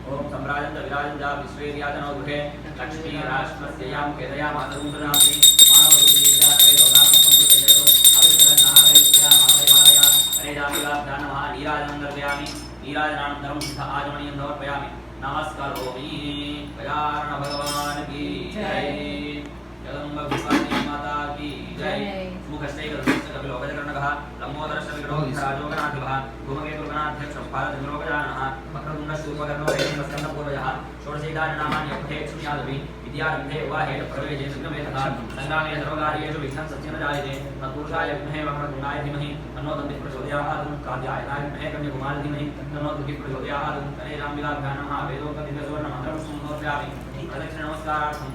ओम सम्राजं च विराजं च विश्वेर्याजनो गृहे लक्ष्मी राष्ट्रस्ययां केदयां मातरुन्द्रनामि मानवरूपीर्यातवे लोकानां संपूर्णजयतो अभिषेकनागैत्या मातरिमालया अनेजामिलाभ्यां नमः नीराजनं दर्शयामि नीराजनानन्तरं सिद्ध आचमनीयं समर्पयामि नमस्करोमि गजानन भगवान की जय जगदम्ब भगवती माता की जय मुखश्चैकदर्शस्य कपिलोकजकर्णकः लम्बोदरस्य विग्रहोऽधीराजोगणाधिपः धूमकेतुर्गणाध्यक्षः भारतविलोकजाननः वक्रतुण्डसूर्पकर्णवरेण्यस्कन्धपूर्वजः षोडशैतानि नामानि अभ्येक्षुण्यादपि विद्यारम्भे विवाहे प्रवेशे संगमे तथा संग्रामे सर्वकार्येषु विघ्नं सत्येन जायते तत्पुरुषाय विद्महे वक्रतुण्डाय धीमहि तन्नो दन्तिः प्रचोदयात् कात्यायनाय विद्महे कन्याकुमारी धीमहि तन्नो दुःखिः प्रचोदयात् तनेजाम्बिकाभ्यां नमः वेदोक्तदिव्यसुवर्णमन्त्रं समर्पयामि प्रदक्षिण नमस्कारार्थं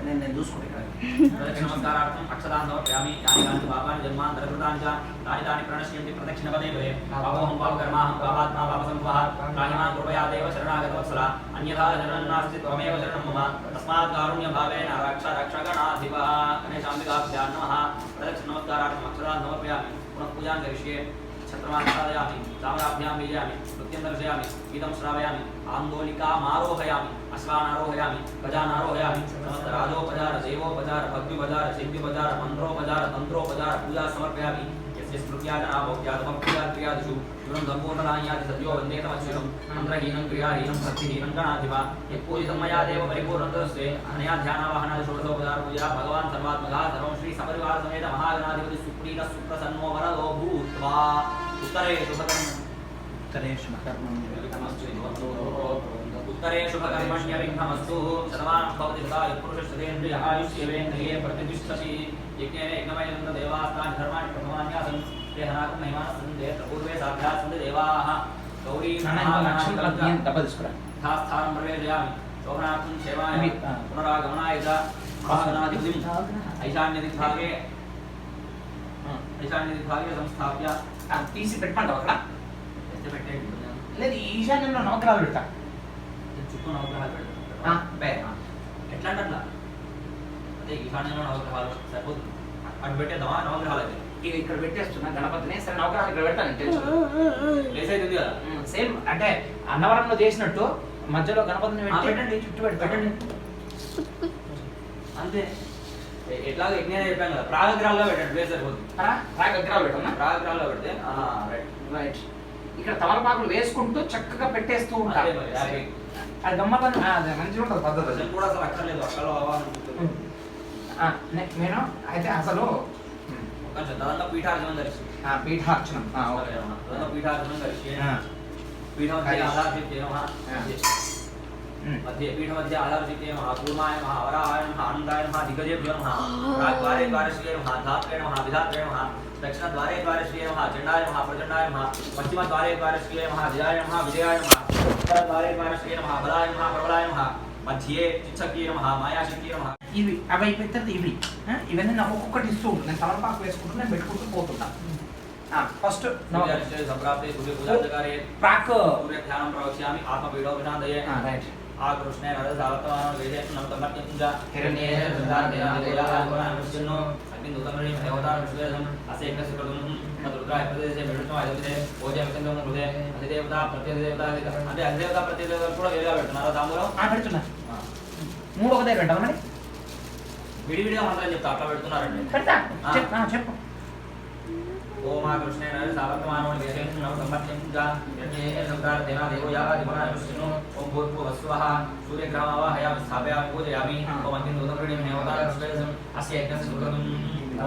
నేను చూసుకుంటాను ప్రదక్షిణ నమస్కారార్థం అక్షతాన్ సమర్పయామి యాని కాని పాపాని జన్మాంతరకృతాని చ తాని తాని ప్రణశ్యంతి ప్రదక్షిణపదే పదే పాపోహం పాపకర్మాహం పాపాత్మా పాపసంభవః త్రాహిమాం కృపయా దేవ శరణాగతవత్సల అన్యథా శరణం నాస్తి త్వమేవ శరణం మమ తస్మాత్ కారుణ్యభావేన రక్ష రక్షగణాధిపः గణేశాంబికాభ్యాం నమః ప్రదక్షిణ నమస్కారార్థం అక్షతాన్ సమర్పయామి పునః పూజాం కరిష్ये छत्रमासादयामि चामराभ्यां बीजामि नृत्यं दर्शयामि गीतं श्रावयामि आन्दोलिकामारोहयामि अश्वानारोहयामि गजानारोहयामि समस्त राजोपचार देवोपचार भक्त्युपचार सिद्ध्युपचार मन्त्रोपचार तन्त्रोपचार पूजा समर्पयामि यस्य स्मृत्याजनाभोग्यादमक्रियादिषु शिवं सम्पूर्णदान्यादि सद्यो वन्दे तमच्युतं मन्त्रहीनं क्रियाहीनं भक्तिहीनं गणाधिपा यत्पूजितं मया देव परिपूर्णतरस्ते अनया ध्यानावाहनादि षोडशोपचार पूजा भगवान् सर्वात्मकः सर्वं श्री सपरिवार समेत महागणाधिपति सुप्रीतः सुप्रसन्नो वरदो भूत्वा उत्तरेषु शुभकर्मण्यविघ्नमस्तु शतमानं भवति सदा यत्पुरुषश्चतेन्द्रियः आयुष्येवेन्द्रिये प्रतिष्ठति यज्ञेन यज्ञमयं देवास्तानि धर्माणि प्रथमान्यासन् ते हनाकं महिमानस्सन्ते पूर्वे साध्याः सन्ति देवाः गौरी स्थानं प्रवेशयामि शोभनार्थं सेवाय पुनरागमनाय च वाहनाधिपतिम् ऐशान्यदिग्भागे संस्थाप्य తీసి పెట్టమంటావు అక్కడ లేదు ఈశాన్యంలో నవగ్రహాలు పెడతా చుట్టూ నవగ్రహాలు పెడతా ఎట్లా అంటే అట్లా అదే ఈశాన్యంలో నవగ్రహాలు సరిపోతుంది అటు పెట్టేద్దామా నవగ్రహాలు అయితే ఇక్కడ పెట్టేస్తున్నా గణపతిని సరే నవగ్రహాలు ఇక్కడ పెడతాను ప్లేస్ అవుతుంది కదా సేమ్ అంటే అన్నవరంలో చేసినట్టు మధ్యలో గణపతిని పెట్టండి చుట్టూ పెట్టండి అంతే ఎట్లా యజ్ఞాన్ని చెప్పాను కదా ప్రాగగ్రహాల్లో పెట్టండి ప్లేస్ సరిపోతుంది ప్రాగగ్రహాలు పెట్టాం ప్రాగగ్రహాల్లో పెడితే రైట్ ఇక్కడ తమలపాకులు వేసుకుంటూ చక్కగా పెట్టేస్తూ ఉంటారు అది గమ్మత్ అదే మంచిగా ఉంటుంది పద్ధతి కూడా అసలు అక్కర్లేదు అక్కడ నేను అయితే అసలు దాంట్లో పీఠార్చనం కలిసి పీఠార్చనం పీఠార్చనం కలిసి పీఠం मध्ये पीठमध्ये आधारचिते नमः कूर्माय नमः वराहाय नमः आनन्दाय नमः दिग्गजेभ्यो नमः प्राग्द्वारे द्वारश्रिये नमः धात्रे नमः विधात्रे नमः दक्षिणद्वारे द्वारश्रिये नमः चण्डाय नमः प्रचण्डाय नमः पश्चिमद्वारे द्वारश्रिये नमः विजयाय नमः विजयाय नमः उत्तरद्वारे द्वारश्रिये नमः बलाय नमः प्रबलाय नमः मध्ये चिच्छक्ये नमः मायाशक्ये नमः ఇవి అవి అయిపోతే ఇవి ఇవన్నీ నాకు ఒక్కొక్కటి ఇస్తూ ఉంటుంది నేను తమలపాకు వేసుకుంటూ నేను పెట్టుకుంటూ పోతుంటా ఫస్ట్ సంప్రాప్తే సూర్య పూజాకారే ప్రాక్ సూర్య ధ్యానం ప్రవక్ష్యామి ఆత్మపీడో వినాదయే రైట్ आ कृष्णे नरसावतमानो वेदे नमतमर्त्यं पूजा हिरण्ये संदातेनादेलागुणानुष्यन्नो अग्निदूतमणि भयवतार विश्वेदम् असेकस्य प्रदुम् मधुरुद्राय प्रदेशे मेडुत्वम् आयते ओजे मितंगम हृदे अधिदेवता प्रत्यदेवता అంటే అధిదేవత ప్రత్యదేవత కూడా వేరుగా పెడుతున్నారా తాములో పెడుతున్నా మూడు ఒకదే పెట్టాలి మరి విడివిడిగా మంత్రం చెప్తా అట్లా పెడుతున్నారండి పెడతా చెప్పు ओम कृष्णे नर सावतमानो वेदे नमतमर्त्यं पूजा हिरण्ये संदातेनादेलागुणानुष्यन्नो ओम भूर्भुवस्वः सूर्यग्रहमावाहयामि स्थापयामि पूजयामि ओम अग्निदूतमणि भयवतार विश्वेदम् अस्य यज्ञस्य सुकृतम्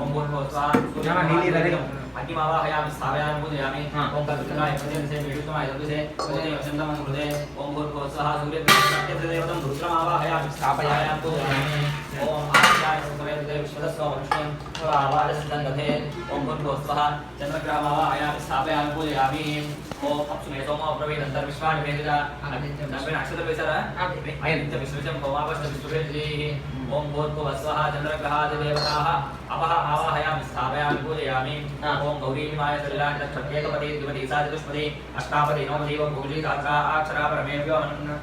ओम भूर्भुवस्वः सूर्यग्रहमावाहयामि अग्निमावाहयामि स्थापयामि पूजयामि ओम तत्पुरुषाय प्रत्यदेशे मेडुत्वम् आयते ओजे वसन्तमं हृदे ओम भूर्भुवस्वः सूर्यग्रहमावाहयामि रुद्रमावाहयामि स्थापयामि पूजयामि ओम आर्याय सुवेदे विश्वदस्व वरुष्णं आवादसन्दधे ओम भूर्भुवस्वः चन्द्रग्रहमावाहयामि स्थापयामि पूजयामि ओम अप्सुमे सोमो प्रवेदन्तर्विश्वानि वेदजा नव्य नक्षत्र वेसरा अयन्त विश्वजं भवावश्च विश्ववेदिः ओम भूर्भुवस्वः चन्द्रग्रहादिदेवताः अपः आवाहयामि स्थापयामि पूजयामि ओम गौरीमाय सलिलानि तत्प्रत्येकपदे द्विपदे सा चतुष्पदे अष्टापदे नवपदे भूजी तात्रा अक्षरा परमेभ्यो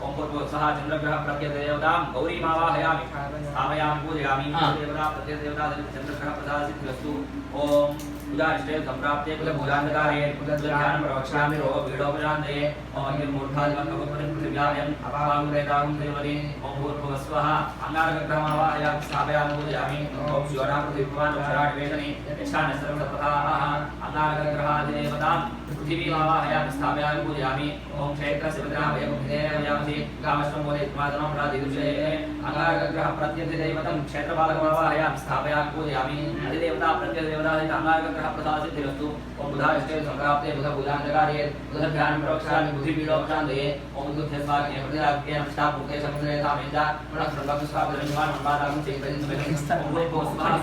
ओम भूर्भुवस्वः चन्द्रग्रह प्रत्यदेवतां गौरीमावाहयामि स्थापयामि पूजयामि देवता प्रत्यदेवता चन्द्रग्रह प्रसादसिद्धिरस्तु ओम पूजारिष्टे संप्राप्ते कुलपूजान्धकारे कुलध्यानं प्रवक्ष्यामि रो पीडोपशान्तये ओम मूर्धादिवं कवपतिं पृथिव्यायम् अपावामुदेतां देवति ओम भूर्भुवस्वः अंगारग्रहमावाहयामि स्थापयामि पूजयामि ओम शिवरापृथिव्यान् क्षराट्वेषणि यक्षानः सर्वसत्पथाः अंगारग्रहादिदेवतां पृथिवीमावाहयामि स्थापयामि पूजयामि ओम क्षेत्रस्य पितराभयमुखिदेवयामि कामश्वमोदित्मादनं प्रातिदुषे अंगारग्रह प्रत्यधिदेवतं क्षेत्रपालकमावाहयामि स्थापयामि पूजयामि अधिदेवता प्रत्यधिदेवता अंगारग्रह प्रसादसिद्धिरस्तु ओम बुधाष्टे संप्राप्ते बुधपूजान्तकार्ये बुधध्यानं प्रवक्ष्यामि बुद्धिपीडोपशान्तये ओम बुद्धस्वाग्ने प्रतिराज्ञे नमस्तापूर्ते समुद्रे धामेन्द्र पुनः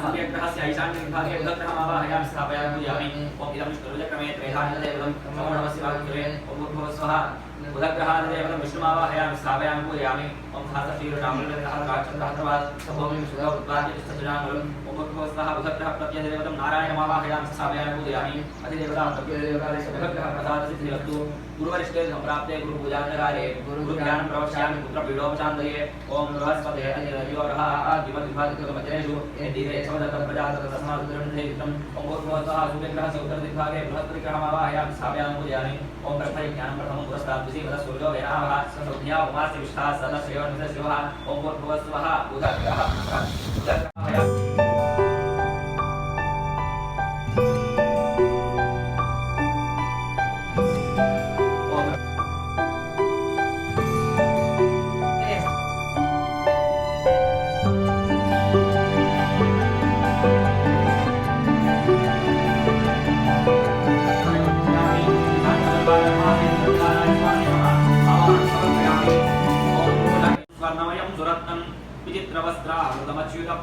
सूर्यग्रहस्य ईशान्यविभागे बुधग्रहमावाहयामि स्थापयामि पूजयामि ओम इदं विष्णुरुद्रक्रमे त्रेधानिदेवतं नमो नमः शिवाय ओम भूर्भुवस्वः बुधग्रहादिदेवतं विष्णुमावाहयामि स्थापयामि पूजयामि ओम सहस्रशीर्षामृतराजचन्द्रहत्रवात् सभूमिं सुधोत्पाद्यतिष्ठसुजाङ्गलम् ओम भूर्भुवस्वः बुधग्रह प्रत्यधिदेवतं नारायणमावाहयामि स्थापयामि पूजयामि अधिदेवता प्रत्यधिदेवतास्य बुधग्रह प्रसादसिद्धिरस्तु गुरुवरिष्ठे संप्राप्ते गुरुपूजान्तकारे गुरुज्ञानं प्रवक्ष्यामि पुत्रपीडोपशान्तये ओम बृहस्पते अधिदेवरः आदिवद्विभागकृतमजनेषु दिवे समदत्तं प्रजातः तस्मात् दुर्निधेयितम् ओम भूर्भुवस्वः सूर्यग्रहस्य उत्तरदिग्भागे बृहस्पतिग्रहमावाहयामि स्थापयामि पूजयामि ओम ब्रह्मज्ञानं प्रथमं पुरस्तात् द्वितीयपदः सूर्यो वैरावः संज्ञा उमास्य विष्ठा सदा श्रेयोन्वितशिवः ओम भूर्भुवस्वः बुधग्रहः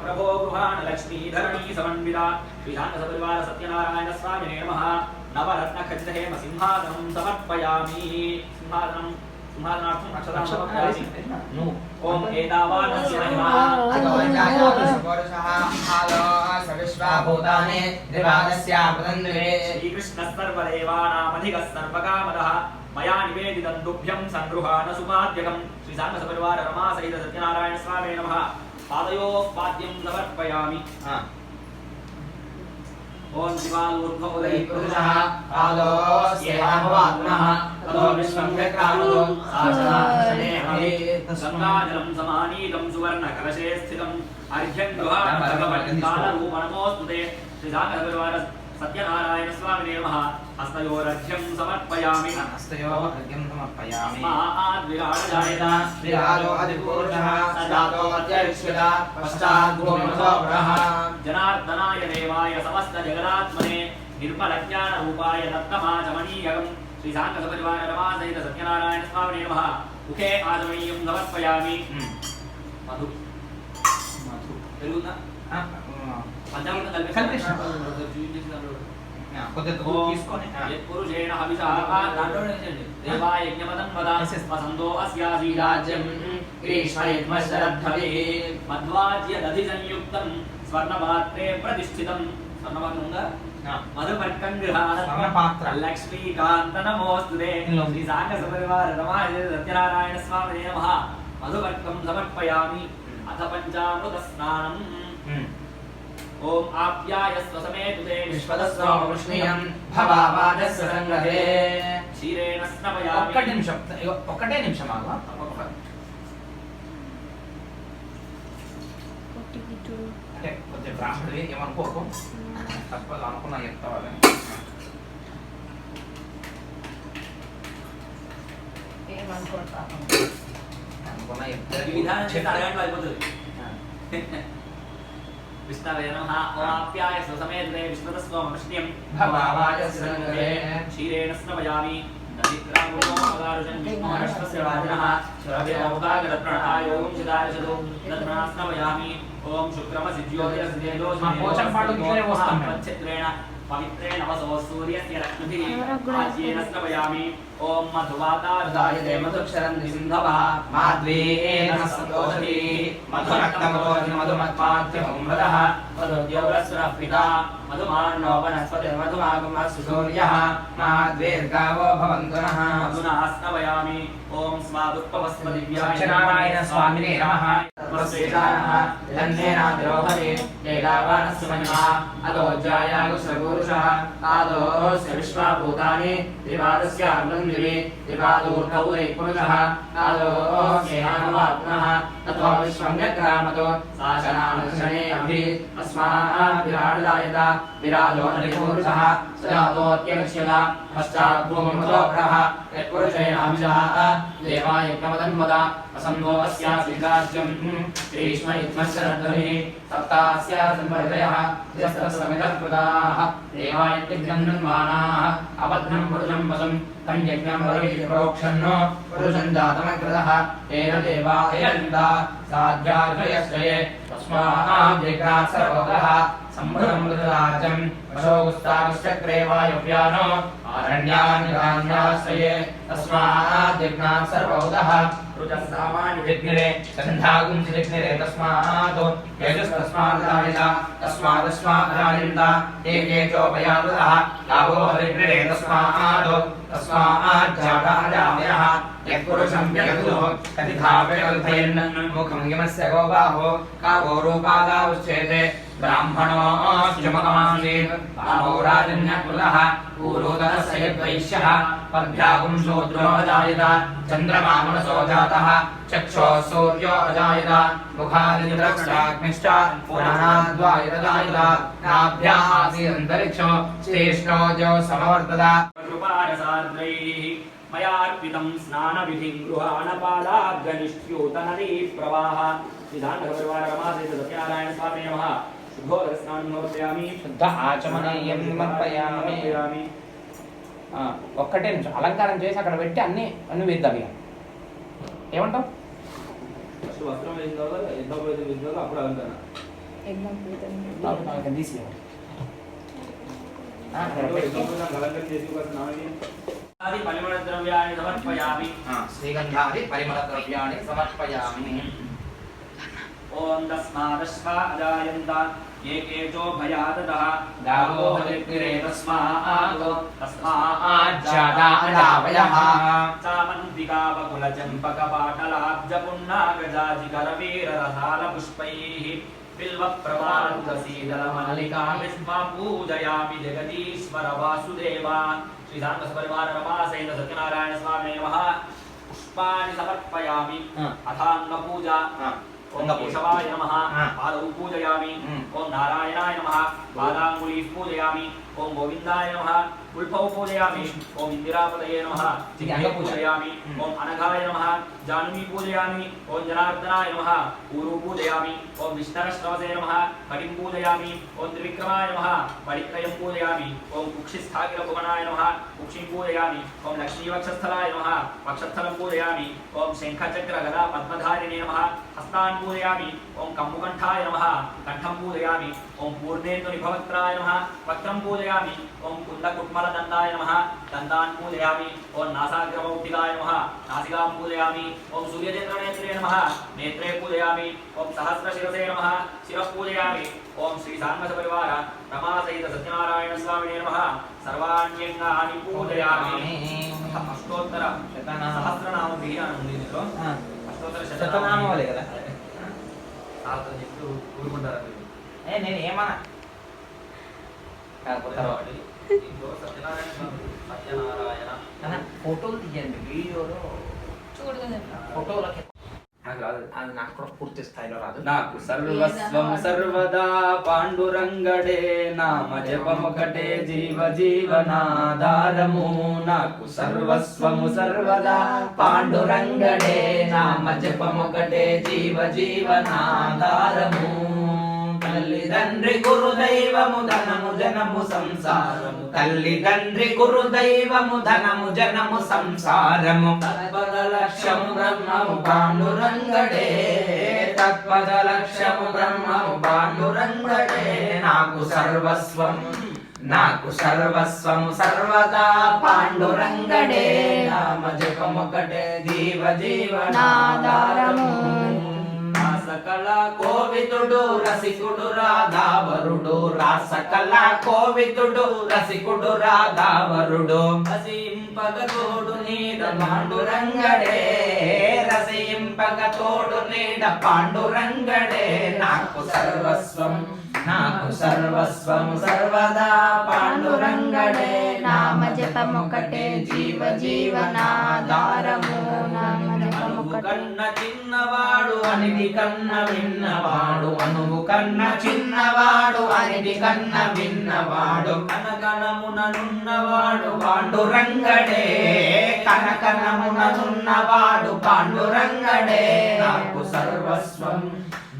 प्रभो गृहाण लक्ष्मी धरणी समन्विता श्रीशांतसपरिवार सत्यनारायण स्वामिने नमः नवरत्न खचित हेम सिंहासनं समर्पयामि सिंहासनार्थं अक्षतां समर्पयामि ओम एतावानस्य महिमा सर्वभूतानि त्रिपादस्य प्रदन्वे श्रीकृष्णः सर्वदेवानामधिगः सर्वकामदः मया निवेदितं तुभ्यं संगृहाण सुपाद्यकं श्रीशांतसपरिवार रमासहित सत्यनारायण स्वामिने नमः पादयोः पाद्यं समर्पयामि ओम दिवालूर्ध्वोदयपुरुषः पादोऽस्येहात्मनः ततो विश्वं व्यक्रामतो साक्षात्षणे गङ्गाजलं समानीतं सुवर्णकलशे स्थितम् अर्घ्यं गृहाण भगवत्कालरूपणमोऽस्तुते श्रीशांतसपरिवार सत्यनारायण स्वामिने नमः हस्तयोरर्घ्यं समर्पयामि हस्तयोरर्घ्यं समर्पयामि अस्माद्विराजजायत विराजो अधिपुरुषः सजातो अत्यरिष्यता पश्चात् भूमितो पुरः जनार्दनाय देवाय समस्त जगदात्मने निर्मलज्ञानरूपाय दत्तमाचमनीयकं श्रीशांतसपरिवार रमासहित सत्यनारायण स्वामिने नमः मुखे आचमनीयं समर्पयामि मधु తెలుగునా పంచామృతం पुरुषेण हविषा देवाय यज्ञपदं वदा वसन्तो अस्यासि राज्यं ग्रीष्मयज्ञशरद्धविः मध्वाज्यदधिसंयुक्तं स्वर्णपात्रे प्रतिष्ठितं स्वर्णपात्रं मधुपर्कं गृहाण लक्ष्मीकान्त नमोऽस्तुते श्रीशांतसपरिवार रमासहित सत्यनारायण स्वामिने नमः मधुपर्कं समर्पयामि अथ पंचामृतस्नानम् ओम आप्यायस्व समेतुते विश्वदस्वामृष्णीयं भवावादस्य संगहे क्षीरेण स्नपयामि ఒక్కటే నిమిషం ఆగు అంటే కొంచెం బ్రాహ్మణుడి ఏమనుకోకు తప్పదు అనుకున్నా చెప్తావాలని అనుకున్నా చెప్తా విధానం చేస్తే అడగండి అయిపోతుంది विष्णवे नमः ओमाप्यायस्व समेतुते विश्वदस्वामृष्ण्यं भवावादस्य संगहे क्षीरेण स्नपयामि दधिक्रामुदोमगारुषं विष्णोरश्वस्य वाजिनः सुरभिरमुखागरत्प्रणतायों चिदायशतो दध्ना स्नपयामि ओम शुक्रमसिद्ध्योदयसिद्धेदोषमेण पवित्रेण वसो सूर्यस्य रश्मिभिः आज्येन स्नपयामि ओम मधुवातार्धायते मधुक्षरन्ति सिन्धवः माध्वेन सन्तोषभिः मधुरक्तमोऽधि मधुमत्पाद्यमृतः मधुद्यौरस्वरः पिता मधुमान्नो वनस्पतिर्मधुमागमः सूर्यः माध्वेर्गावो भवन्तु नः मधुना स्नपयामि ओम स्वादुपवस्पतिभ्याय सत्यनारायण स्वामिने नमः तत्त्वस्यैतानः धन्येनाद्रोहति एतावानस्य महिमा अतोऽध्यायागुश्रपुरुषः आदोऽस्य विश्वाभूतानि त्रिपादस्य अर्धं दिवि त्रिपादूर्धौ पुरुषः आदोऽस्येहानुवात्मनः ततो विश्वं व्यक्रामतो साशनानुक्षणे अभि अस्माभिराडदायत विराजो नरिपुरुषः सजातोऽत्यक्ष्यत पश्चाद्भूमिमुदोग्रः यत्पुरुषेणाभिषः देवायज्ञमदन्मद असम्भो अस्यास्विकास्यं श्रीष्म इत्मश्चरद्भिः सप्तास्य सम्पर्दयः यस्तस्समितकृताः देवायज्ञं धन्वानाः अबद्धं पुरुषं वसं तं यज्ञं वरेहि प्रोक्षन्नो पुरुषं जातमकृतः तेन देवायन्ता साध्यार्घयश्रये तस्माद्यज्ञात् सर्वतः सम्भृतं मृतराजं वशोगुस्तागश्चक्रे वायुव्यानो आरण्यान्याश्रये तस्माद्यज्ञात् सर्वतः रुचस्सामान्यविघ्निरे सन्धागुंसिविघ्निरे तस्मात् यजुस्तस्मादायिता तस्मादस्मादायिता एके चोपयातः लाभो विघ्निरे तस्माज्जाताजामयः यत्पुरुषं व्यगतुः कथिधापयल्भयन् मुखं यमस्य गोबाहो कावो रूपादावुच्येते ब्राह्मणोऽश्चमकमासीत् आहोराजन्यकृतः पूर्वोदरस्य यद्वैश्यः पद्भ्यागुं शूद्रो अजायत चन्द्रमा मनसो जातः चक्षुः सूर्यो अजायत मुखादिन्द्रश्चाग्निश्च पुराणाद्वायुरजायत नाभ्याः आसीदन्तरिक्षो श्रेष्ठो जो समवर्तत कृपारसार्द्रैः मयार्पितं स्नानविधिं गृहाणपादाब्जनिष्ठ्योतनदी प्रवाह श्रीधान्तकपरिवाररमासेत सत्यानारायण स्वामिने नमः शुभोदरस्नानं समर्पयामि శుద్ధ ఆచమనీయం సమర్పయామి ఒక్కటే నిమిషం అలంకారం చేసి అక్కడ పెట్టి అన్ని వేద్దాం ఇక ఏమంటావు ఫస్ట్ వస్త్రం వేసిన తర్వాత యజ్ఞోపేతం వేసిన తర్వాత అప్పుడు అలంకరణ తీసి అలంకరణ చేసి స్నానం ఆది పరిమళ ద్రవ్యాన్ని సమర్పయామి श्रीगन्धादि परिमलद्रव्याणि समर्पयामि ओम तस्मादश्वा अजायन्त एकेचो भयादतः गावो हरिग्निरे तस्माज्जाता अजावयः चामन्तिकावकुलचम्पकपाटलाब्जपुन्नागजाजिकरवीररसालपुष्पैः बिल्वप्रवारुकसीदलमल्लिकाभिस्मां पूजयामि जगदीश्वर वासुदेवा श्रीधान्तसपरिवाररमासहित सत्यनारायण स्वामिने नमः पुष्पाणि समर्पयामि अथाङ्गपूजा ओम केशवाय नमः पादौ पूजयामि ओम नारायणाय नमः पादांगुलीः पूजयामि ओम गोविन्दाय नमः पुल्पौ पूजयामि ओम इंदिरापतये नमः जिह्वे पूजयामि ओम अनघाय नमः जाह्नवी पूजयामि ओम जनार्दनाय नमः ऊरू पूजयामि ओम विष्णुश्रवसे नमः कटिं पूजयामि ओम त्रिविक्रमाय नमः परिक्रयं पूजयामि ओम कुक्षिस्थागिरभुवनाय नमः कुक्षिं पूजयामि ओम लक्ष्मीवक्षस्थलाय नमः वक्षस्थलं पूजयामि ओम शङ्खचक्रगदा पद्मधारिणे नमः हस्तान् पूजयामि ओम कम्बुकण्ठाय नमः कण्ठं पूजयामि ओम पूर्णेन्दुनिभवक्त्राय नमः वक्त्रं पूजयामि ओम कुन्दकुट्मलदण्डाय नमः दन्तान् पूजयामि ओम नासाग्रमौक्तिकाय नमः नासिकां पूजयामि ओम सूर्यचन्द्रनेत्रे नमः नेत्रे पूजयामि ओम सहस्रशिरसे नमः शिरः पूजयामि ओम श्रीसाङ्गसपरिवार रमासहित सत्यनारायण स्वामिने नमः सर्वाण्यङ्गानि पूजयामि अष्टोत्तर सहस्रनामभिः ఉంది ఇందులో అష్టోత్తర శతనామాలే కదా ఆతో చెప్తూ ఊరుకుంటారు నేను ఏమన్నా సత్యనారాయణ ఫోటోలు తీయండి వీడియోలో ఫోటోలకి అది నాకు కూడా పూర్తి స్థాయిలో రాదు నాకు సర్వస్వం సర్వదా పాండురంగడే నామ జపముకటే జీవ జీవనాధారము నాకు సర్వస్వము సర్వదా పాండురంగడే నామ జపముకటే జీవ జీవనాధారము తల్లిదండ్రి గురుదైవము ధనము జనము సంసారము తల్లిదండ్రి గురుదైవము ధనము జనము సంసారము తత్పద లక్ష్యము బ్రహ్మము పాండురంగడే తత్పద లక్ష్యము బ్రహ్మము పాండురంగడే నాకు సర్వస్వము సర్వదా పాండురంగడే నామ జపముకటే జీవ జీవనాధారము రాసకల కోవిదుడు రసికుడు రాధావరుడు రాసకల కోవిదుడు రసికుడు రసింపగతోడు నీద పాండురంగడే రసింప నడిపింపగ తోడు నీడ పాండురంగడే నాకు సర్వస్వం సర్వదా పాండురంగడే నామ జపమొకటే జీవ జీవనాధారము నామ జపమొకటే కన్న చిన్నవాడు అనిది కన్న విన్నవాడు అనువు కన్న చిన్నవాడు అనిది కన్న విన్నవాడు కనకనముననున్నవాడు పాండురంగడే కనకనముననున్నవాడు పాండురంగడే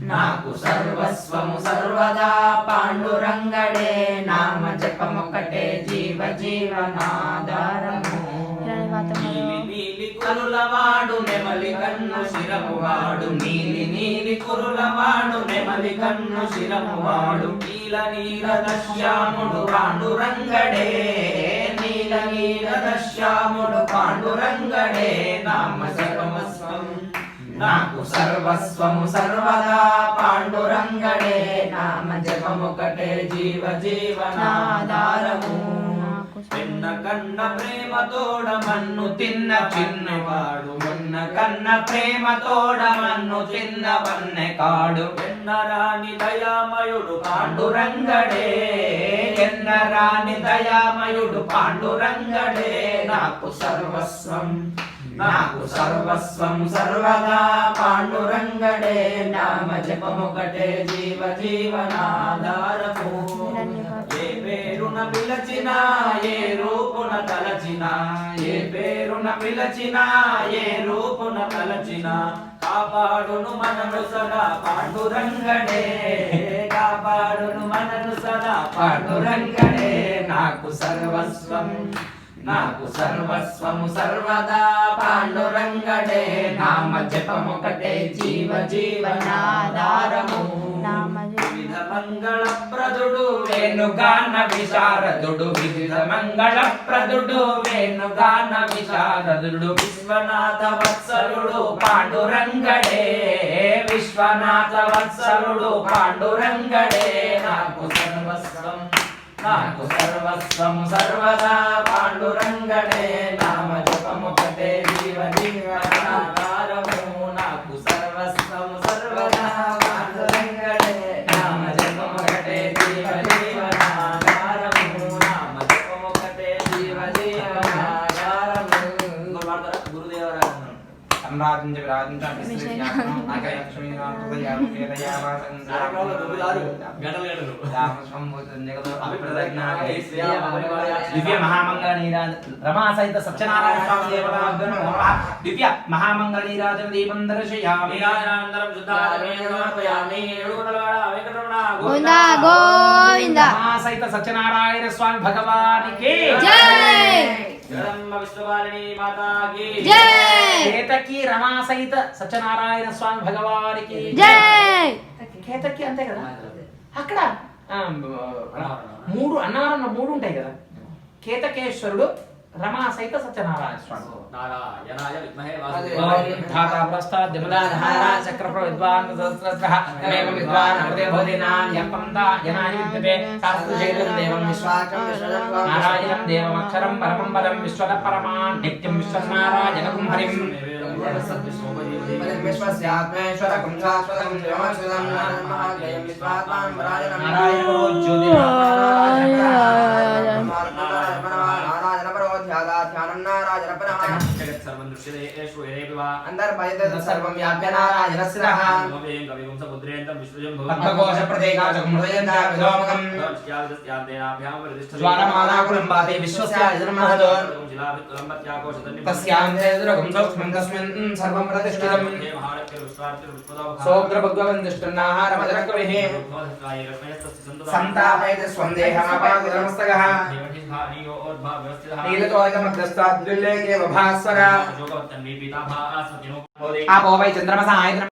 నాకు సర్వస్వము సర్వదా పాండురంగడే నామ జపమొకటే జీవ జీవనాధారము నీలి కురులవాడు నెమలి కన్ను శిరమువాడు నీలి కురులవాడు నెమలి కన్ను శిరమువాడు నీల శ్యాముడు పాండురంగడే నీల శ్యాముడు పాండురంగడే నాకు సర్వస్వము సర్వదా పాండురంగడే నామ జపమొకటే జీవ జీవనాధారము వెన్న కన్న ప్రేమ తోడ మన్ను తిన్న చిన్నవాడు వెన్న కన్న ప్రేమ తోడ మన్ను తిన్న వన్నెకాడు ఎన్నరాని దయామయుడు పాండురంగడే ఎన్నరాని దయామయుడు పాండురంగడే నాకు సర్వస్వం సర్వదా పాండురంగడే నామ జపమొకటే జీవ జీవనాధారము ఏ పేరున పిలచినా ఏ రూపున తలచినా ఏ పేరున పిలచినా ఏ రూపున తలచినా కాపాడును మనను సదా పాండురంగడే కాపాడును మనను సదా పాండురంగడే నాకు సర్వస్వము సర్వదా పాండురంగడే నామ జపమొకటే జీవ జీవనాధారము వివిధ మంగళప్రదుడు వేణుగాన విశారదుడు వివిధ మంగళప్రదుడు వేణుగాన విశారదుడు విశ్వనాథ వత్సలుడు పాండురంగడే విశ్వనాథ వత్సలుడు పాండురంగడే నాకు సర్వస్వము సర్వదా పాండురంగడే నామ జపమొకటే జీవ జీవనాధారము నాకు సర్వస్వము సర్వదా పాండురంగడే నామ జపమొకటే జీవ జీవనాధారము నామ జపమొకటే జీవ జీవనాధారము గురుదేవరాజు సంరాజించ విరాజించ దివ్య మహామంగళ నీరాజ రమా సహిత సత్యనారాయణ స్వామి దేవతాభ్యో నమో నమః దివ్య మహామంగళ నీరాజన దీపం దర్శయామి నీరాజనానంతరం శుద్ధాత్మేన సమర్పయామి ఏడుకొండలవాడ వెంకటరమణ గోవింద గోవింద రమా సహిత సత్యనారాయణ స్వామి భగవానికి జై జగదంబ విశ్వపాలిని మాతాకి జై కేతకి రమా సహిత సత్యనారాయణ స్వామి భగవానికి జై కేతకి అంతే కదా అక్కడ మూడు అన్నారన్న మూడు ఉంటాయి కదా కేతకేశ్వరుడు రమా సహిత సత్యనారాయణ స్వామి నారాయణాయ విద్మహే ఓం వాసుదేవాయ ధాతా ప్రస్థాద్ జమదాధార చక్రప్ర విద్వాన్ సహస్రస్రః తమేవ విద్వాన్ అమృతే భోధినాం యంపం తా జనాయ విద్యతే శాస్త్రశైలం దేవం విశ్వాకం నారాయణం దేవమక్షరం పరమం పదం విశ్వద పరమాన్ నిత్యం విశ్వనారాయణం హరిం విశ్వస్యాత్మేశ్వరకం శాశ్వతం శివమక్షరం నారాయణం విశ్వాత్మాన్ నారాయణో నారాయణ పరో ధ్యానం నారాయణ పరః జగత్ సర్వం దృశ్యతే ఏషు ఏరేపి వా అంతర్భయతే సర్వం వ్యాప్య నారాయణస్య మమేం కవిగుం సముద్రేంతం విశ్వజం పద్మకోశ ప్రదేకాచం హృదయంతా విలోమకం జ్వాలమాలాకులం పాతే విశ్వస్యాయతనం మహదో తస్యాం తేదురగం సూక్ష్మం తస్మిన్ సర్వం ప్రతిష్ఠితం సోగ్రభగవంతిష్ఠన్నాహారమదరకవిః సంతాపయతే స్వందేహమాపాకులమస్తగః నీలతోయకమగ్రస్తాద్విల్లేకేవ భాస్వర ఆపో వై చంద్రమస ఆయుధ